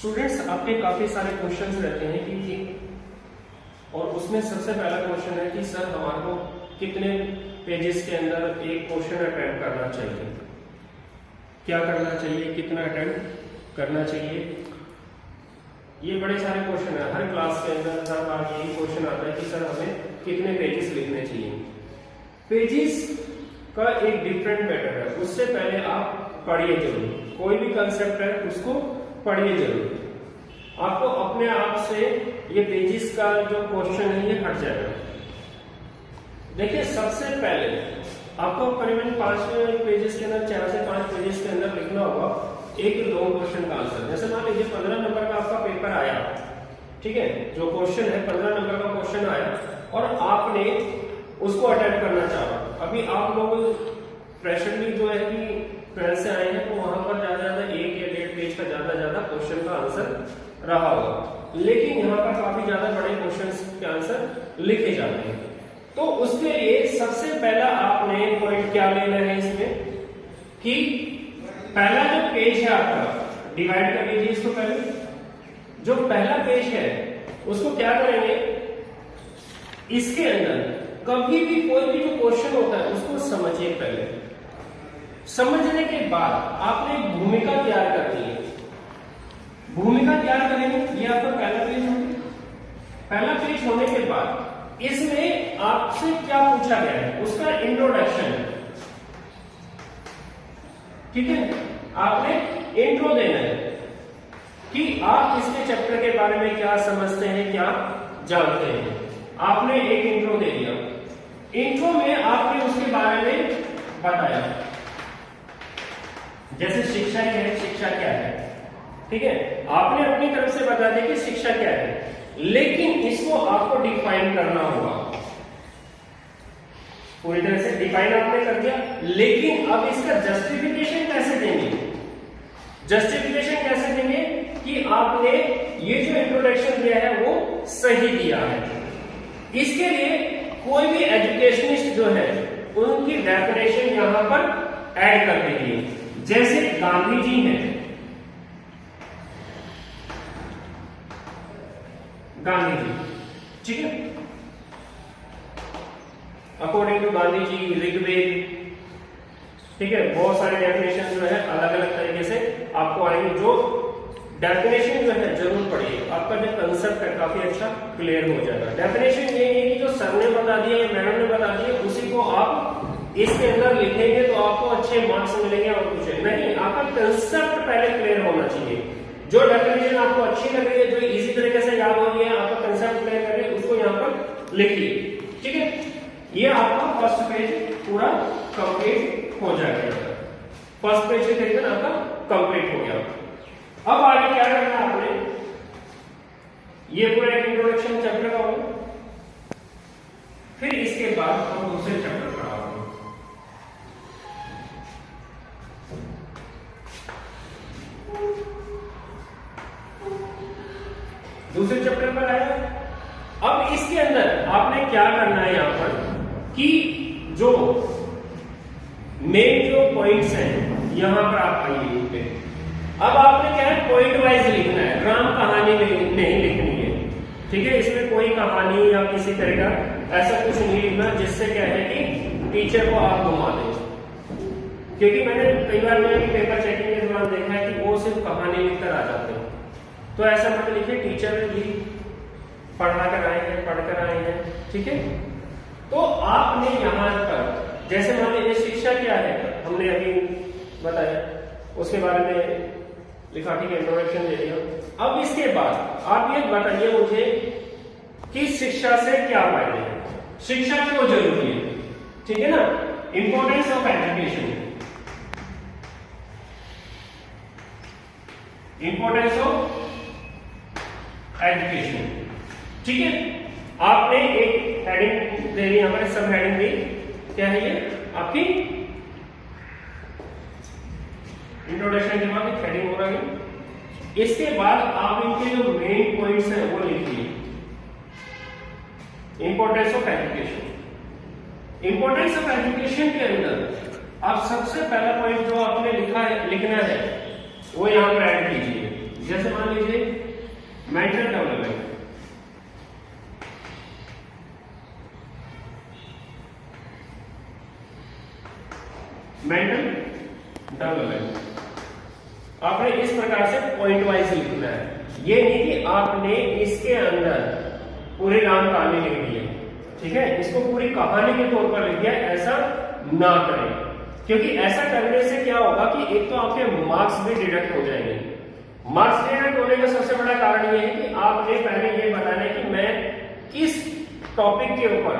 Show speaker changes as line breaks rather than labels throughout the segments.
Students आपके काफी सारे क्वेश्चंस रहते हैं कि और उसमें सबसे पहला क्वेश्चन है कि सर हमारे को कितने पेजेस के अंदर एक क्वेश्चन अटेम्प्ट करना चाहिए, क्या करना चाहिए, कितना अटेम्प्ट करना चाहिए। ये बड़े सारे क्वेश्चन है, हर क्लास के अंदर हर बार यही क्वेश्चन आता है कि सर हमें कितने पेजेस लिखने चाहिए। पेजेस का एक डिफरेंट मैटर है, उससे पहले आप पढ़िए जरूर, कोई भी कंसेप्ट है उसको पढ़िए जरूर, आपको अपने आप से ये पेजेस का जो क्वेश्चन है ये हट जाएगा। देखिए सबसे पहले आपको करीबन 5 पेजेस के अंदर, 4 से 5 पेजेस के अंदर लिखना होगा एक लॉन्ग क्वेश्चन का आंसर। जैसे मान लीजिए 15 नंबर का आपका पेपर आया, ठीक है, जो क्वेश्चन है 15 नंबर का क्वेश्चन आया और आपने उसको अटेम्प्ट करना चाहा। अभी आप लोग फ्रेशरली जो है कि ट्वेल्थ से आए हैं तो वहां पर ज्यादा 1 या 1.5 पेज का ज्यादा क्वेश्चन का आंसर रहा होगा, लेकिन यहाँ पर काफी ज्यादा बड़े क्वेश्चंस के आंसर लिखे जाते हैं। तो उसके लिए सबसे पहला आपने पॉइंट क्या लेना है इसमें कि पहला जो पेज है आपका, डिवाइड कर लीजिए इसको। पहले जो पहला पेज है उसको क्या करेंगे, इसके अंदर कभी भी कोई भी जो क्वेश्चन होता है उसको समझिए। पहले समझने के बाद आपने भूमिका तैयार करनी है। भूमिका तैयार करेंगे, ये आपका पहला पेज होगा। पहला पेज होने के बाद इसमें आपसे क्या पूछा गया है उसका इंट्रोडक्शन है, ठीक है। आपने इंट्रो देना है कि आप इसके चैप्टर के बारे में क्या समझते हैं, क्या जानते हैं। आपने एक इंट्रो दे दिया, इंट्रो में आपने उसके बारे में बताया, जैसे शिक्षा है, शिक्षा क्या है, ठीक है। आपने अपनी तरफ से बता दिया कि शिक्षा क्या है, लेकिन इसको आपको डिफाइन करना होगा। पूरी तरह से डिफाइन आपने कर दिया, लेकिन अब इसका जस्टिफिकेशन कैसे देंगे, जस्टिफिकेशन कैसे देंगे कि आपने ये जो इंट्रोडक्शन दिया है वो सही दिया है। इसके लिए कोई भी एजुकेशनिस्ट जो है उनकी डेफिनेशन यहां पर ऐड कर देंगे। जैसे गांधी जी हैं, गांधी जी, ठीक है, अकॉर्डिंग टू गांधी जी, ऋग्वेद, ठीक है, बहुत सारे डेफिनेशन जो है अलग अलग तरीके से आपको आएंगे। जो डेफिनेशन जो है जरूर पढ़िए, आपका जो कंसेप्ट है काफी अच्छा क्लियर हो जाएगा। डेफिनेशन ये है कि जो सर ने बता दिया या मैडम ने बता दिया उसी को आप इसके अंदर लिखेंगे तो आपको अच्छे मार्क्स मिलेंगे और कुछ नहीं। आपका कंसेप्ट पहले क्लियर होना चाहिए। जो डेफिनेशन आपको अच्छी लग रही है, जो इजी तरीके से याद हो रही है, आपका कंसेप्ट क्लियर करिए, उसको यहाँ पर लिखिए, ठीक है। ये आपका फर्स्ट पेज पूरा कंप्लीट हो जाएगा। फर्स्ट पेज के तरीके आपका कंप्लीट हो गया। अब आगे क्या करना है आपने, ये पूरा एक इंट्रोडक्शन चैप्टर का होगा, फिर इसके बाद हम दूसरे चैप्टर पर आओगे। दूसरे चैप्टर पर आएगा। अब इसके अंदर आपने क्या करना है यहाँ पर कि जो मेन जो पॉइंट्स हैं यहां पर आप आइए पे। अब आपने क्या है, पॉइंट वाइज लिखना है, राम कहानी नहीं लिखनी है, ठीक है। इसमें कोई कहानी या किसी तरह का ऐसा कुछ नहीं लिखना जिससे क्या है कि टीचर को आप घुमा दें। क्योंकि मैंने कई बार पेपर चेकिंग के दौरान देखा है कि वो सिर्फ कहानी लिखकर आ जाते हैं, तो ऐसा मत लिखिए, टीचर भी पढ़ा कर आए हैं, पढ़कर आए हैं, ठीक है। तो आपने यहां पर जैसे मान लीजिए शिक्षा क्या है हमने अभी बताया, उसके बारे में लिखा, ठीक है, इंट्रोडक्शन दे दिया। अब इसके बाद आप ये बताइए मुझे कि शिक्षा से क्या फायदे हैं, शिक्षा क्यों जरूरी है, ठीक है ना। Importance of education, importance of education, ठीक है। आपने एक हेडिंग दे दी, हमारे सब हेडिंग दी, क्या है ये आपकी इंट्रोडक्शन के बाद एक हेडिंग हो रहा है। इसके बाद आप इनके जो मेन पॉइंट्स हैं वो लिखिए। Importance of education, importance of education के अंदर आप सबसे पहला पॉइंट जो आपने लिखना है वो यहां पर ऐड कीजिए। जैसे मान लीजिए मेंटल डेवलपमेंट, मेंटल डेवलपमेंट आपने इस प्रकार से पॉइंट वाइज लिखना है। ये नहीं कि आपने इसके अंदर पूरी राम कहानी लिख दी है, ठीक है, इसको पूरी कहानी के तौर पर लिख दिया, ऐसा ना करें। क्योंकि ऐसा करने से क्या होगा कि एक तो आपके मार्क्स भी डिडक्ट हो जाएंगे। मार्क्स डिडक्ट होने का सबसे बड़ा कारण ये है कि आपने पहले ये बताना है कि मैं किस टॉपिक के ऊपर,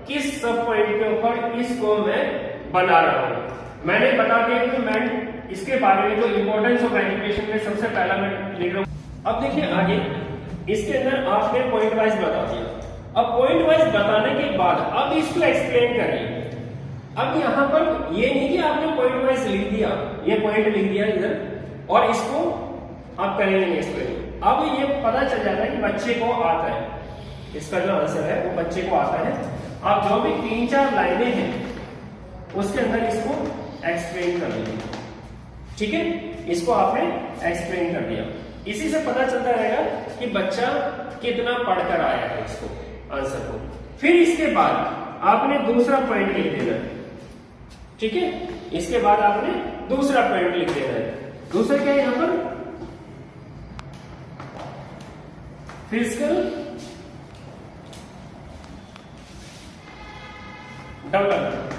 किस सब पॉइंट के ऊपर इसको मैं बना रहा हूं। मैंने बता दिया कि मैं इसके बारे में जो इंपॉर्टेंस ऑफ एजुकेशन में सबसे पहला मैं लिख रहा हूं। अब देखिए आगे इसके अंदर आपने पॉइंट वाइज बता दिया। अब पॉइंट वाइज बताने के बाद अब इसको एक्सप्लेन करिए। अब यहां पर ये नहीं कि आपने पॉइंट वाइज लिख दिया, ये पॉइंट लिख दिया इधर और इसको आप करेंगे नहीं एक्सप्लेन। अब ये पता चल जाता है कि बच्चे को आता है, इसका जो आंसर है वो बच्चे को आता है। आप जो भी 3-4 लाइनें हैं उसके अंदर इसको एक्सप्लेन कर दीजिए, ठीक है, इसको आपने एक्सप्लेन कर दिया। इसी से पता चलता रहेगा कि बच्चा कितना पढ़कर आया है इसको आंसर को। फिर इसके बाद आपने दूसरा पॉइंट लिख देना है, ठीक है, इसके बाद आपने दूसरा पॉइंट लिख देना है। दूसरा क्या है यहां पर, फिजिकल डेवलपमेंट।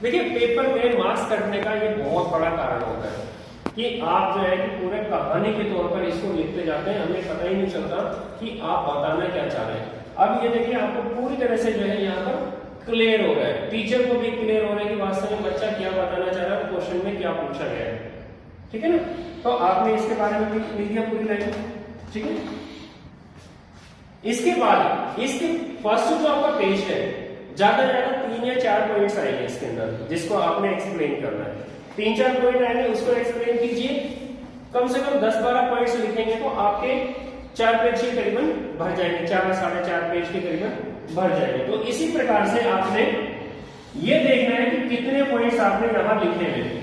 देखिए पेपर में मार्क्स कटने का ये बहुत बड़ा कारण होता है कि आप जो है कि पूरे कहानी के तौर पर इसको लिखते जाते हैं, हमें पता ही नहीं चलता कि आप बताना क्या चाह रहे हैं। अब ये देखिए आपको पूरी तरह से जो है यहाँ पर क्लियर हो गया है, टीचर को भी क्लियर हो रहा है कि वास्तव में बच्चा क्या बताना चाह रहा है, क्वेश्चन में क्या पूछा गया है, ठीक है ना। तो आपने इसके बारे में भी लिख दिया पूरी लाइन, ठीक है। इसके बाद इसके फर्स्ट जो आपका पेज है ज्यादा से ज्यादा 3 या 4 पॉइंट्स आएंगे इसके अंदर जिसको आपने एक्सप्लेन करना है। 3-4 पॉइंट आएंगे उसको एक्सप्लेन कीजिए। कम से कम 10-12 पॉइंट्स लिखेंगे तो आपके 4 पेज के करीबन भर जाएंगे, 4-4.5 पेज के करीबन भर जाएंगे। तो इसी प्रकार से आपने ये देखना है कि कितने पॉइंट्स आपने यहां लिखे हैं।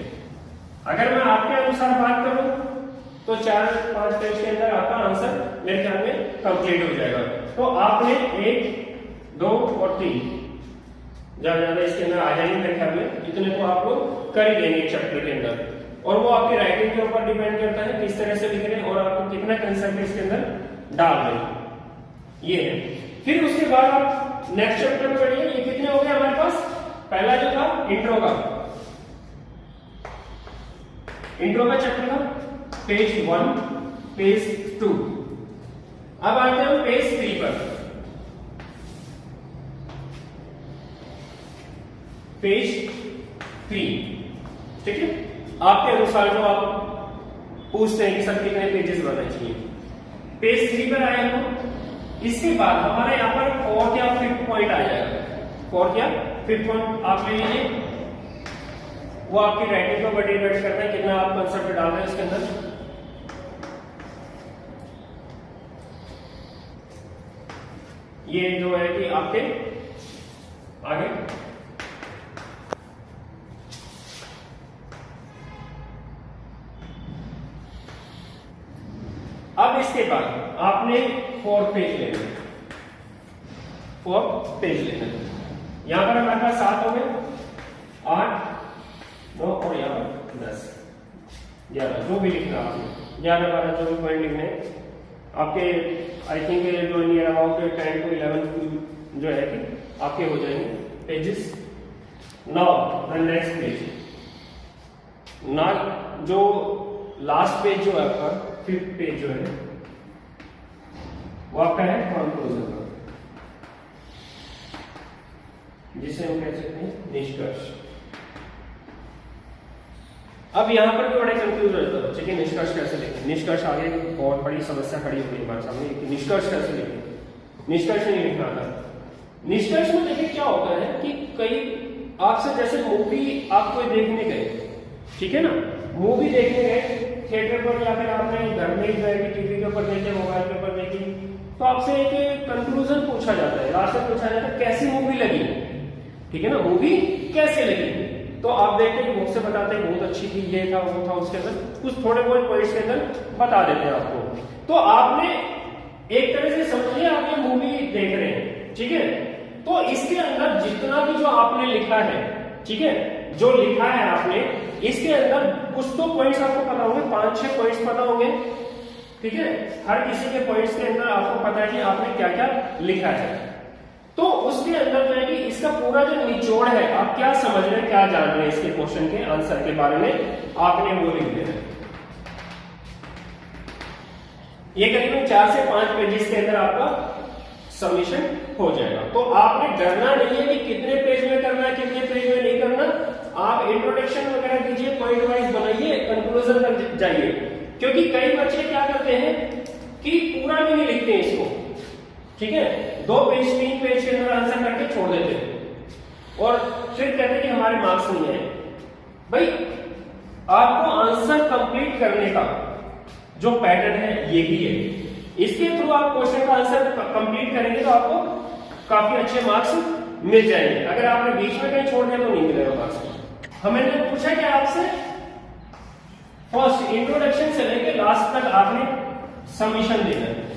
अगर मैं आपके अनुसार बात करूं तो 4-5 पेज के अंदर आपका आंसर मेरे ख्याल में कंप्लीट हो जाएगा। तो आपने 1, 2 और 3 ज्यादा इसके अंदर आ जाएंगे मेरे ख्याल में, इतने तो आप लोग कर ही देंगे चैप्टर के अंदर। और वो आपकी राइटिंग के ऊपर डिपेंड करता है किस तरह से लिख रहे हैं और आपको कितना कंसेप्ट इसके अंदर डाल रहे हैं, ये है। फिर उसके बाद आप नेक्स्ट चैप्टर में पढ़िए। ये कितने हो गए हमारे पास, पहला जो था इंट्रो का चैप्टर था पेज 1, पेज 2। अब आते हैं हम पेज 3 पर। पेज 3, ठीक है, आपके अनुसार जो आप पूछते हैं कि सर कितने पेजेस बनने चाहिए। पेज 3 पर आए हम। इसके बाद हमारे यहाँ पर 4th या 5th पॉइंट आ जाएगा। 4th या 5th पॉइंट आप ले लीजिए, वो आपकी राइटिंग को बड़ी डिपेंड करता है कितना आप कंसेप्ट डाल रहे हैं इसके अंदर। ये जो है कि आपके आगे अब इसके बाद आपने 4th पेज लेना, 4th पेज लेना। यहां पर हमारे पास 7 हो गए, 8, 9 और यहाँ पर 10, 11, जो भी लिखना आपने 11-12 जो भी पॉइंट लिखने आपके आई थिंक जो नियर अबाउट 10 to 11 जो है कि आपके हो जाएंगे pages. Now the next page, ना जो लास्ट पेज जो है आपका 5th पेज जो है वो आपका है कंक्लूजन, जिसे हम कह सकते हैं निष्कर्ष। अब यहां पर भी बड़े कंफ्यूज हो जाता है बच्चे कि निष्कर्ष कैसे लिखें। निष्कर्ष आगे बहुत बड़ी समस्या खड़ी होगी हमारे सामने कि निष्कर्ष कैसे लिखें। निष्कर्ष नहीं लिखना था। निष्कर्ष में देखिए क्या होता है कि कई आपसे जैसे मूवी आप कोई देखने गए, ठीक है ना, मूवी देखने गए थिएटर पर या फिर आपने घर में ही गए टीवी के ऊपर देखे, मोबाइल के ऊपर देखी, तो आपसे एक कंक्लूजन पूछा जाता है, लास्ट में पूछा जाता है कैसी मूवी लगी, ठीक है ना, मूवी कैसे लगी। तो आप देखते हैं बुक से बताते हैं बहुत अच्छी थी, ये था वो था, उसके अंदर कुछ थोड़े बहुत पॉइंट्स के अंदर बता देते हैं आपको। तो आपने एक तरह से समझिए आप ये मूवी देख रहे हैं, ठीक है, तो इसके अंदर जितना भी जो आपने लिखा है, ठीक है, जो लिखा है आपने, इसके अंदर कुछ तो पॉइंट्स आपको पता होंगे, 5-6 पॉइंट्स पता होंगे, ठीक है, हर किसी के पॉइंट्स के अंदर आपको पता है कि आपने क्या क्या लिखा है। तो उसके अंदर जो है कि इसका पूरा जो निचोड़ है, आप क्या समझ रहे हैं, क्या जान रहे हैं इसके क्वेश्चन के आंसर के बारे में, आपने वो लिख देना है। ये करीबन 4 से 5 पेजेस के अंदर आपका सबमिशन हो जाएगा। तो आपने डरना नहीं है कि कितने पेज में करना है, कितने पेज में नहीं करना। आप इंट्रोडक्शन वगैरह कीजिए, पॉइंट वाइज बनाइए, कंक्लूजन तक जाइए, क्योंकि कई बच्चे क्या करते हैं कि पूरा भी नहीं लिखते हैं इसको, ठीक है, 2 पेज 3 पेज के अंदर आंसर करके छोड़ देते हैं और फिर कहते हैं कि हमारे मार्क्स नहीं आए। भाई आपको आंसर कंप्लीट करने का जो पैटर्न है यही है, इसके थ्रू आप क्वेश्चन का आंसर कंप्लीट करेंगे तो आपको काफी अच्छे मार्क्स मिल जाएंगे। अगर आपने बीच में कहीं छोड़ दिया तो नहीं मिलेगा मार्क्स। हमें पूछा कि आपसे फर्स्ट इंट्रोडक्शन से लेकर लास्ट तक आपने सबमिशन देना है।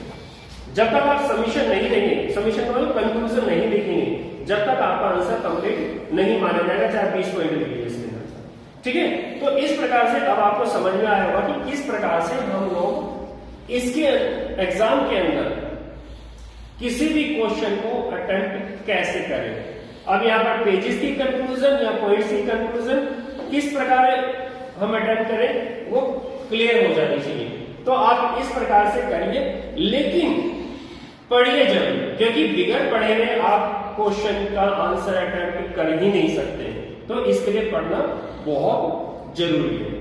जब तक आप सबमिशन नहीं देंगे, सबमिशन का मतलब कंक्लूजन नहीं लिखेंगे, जब तक आपका आंसर कंप्लीट नहीं माना जाएगा, चाहे 20 पॉइंट लिखिए इसके अंदर, ठीक है। तो इस प्रकार से अब आपको समझ में आया होगा कि किस प्रकार से हम लोग इसके एग्जाम के अंदर किसी भी क्वेश्चन को अटेम्प्ट कैसे करें। अब यहाँ पर पेजेस की कंक्लूजन या पॉइंट्स की कंक्लूजन किस प्रकार हम अटेम्प्ट करें वो क्लियर हो जानी चाहिए। तो आप इस प्रकार से करिए, लेकिन पढ़िए जरूर, क्योंकि बिगड़ पढ़े हुए आप क्वेश्चन का आंसर अटेम्प्ट कर ही नहीं सकते। तो इसके लिए पढ़ना बहुत जरूरी है।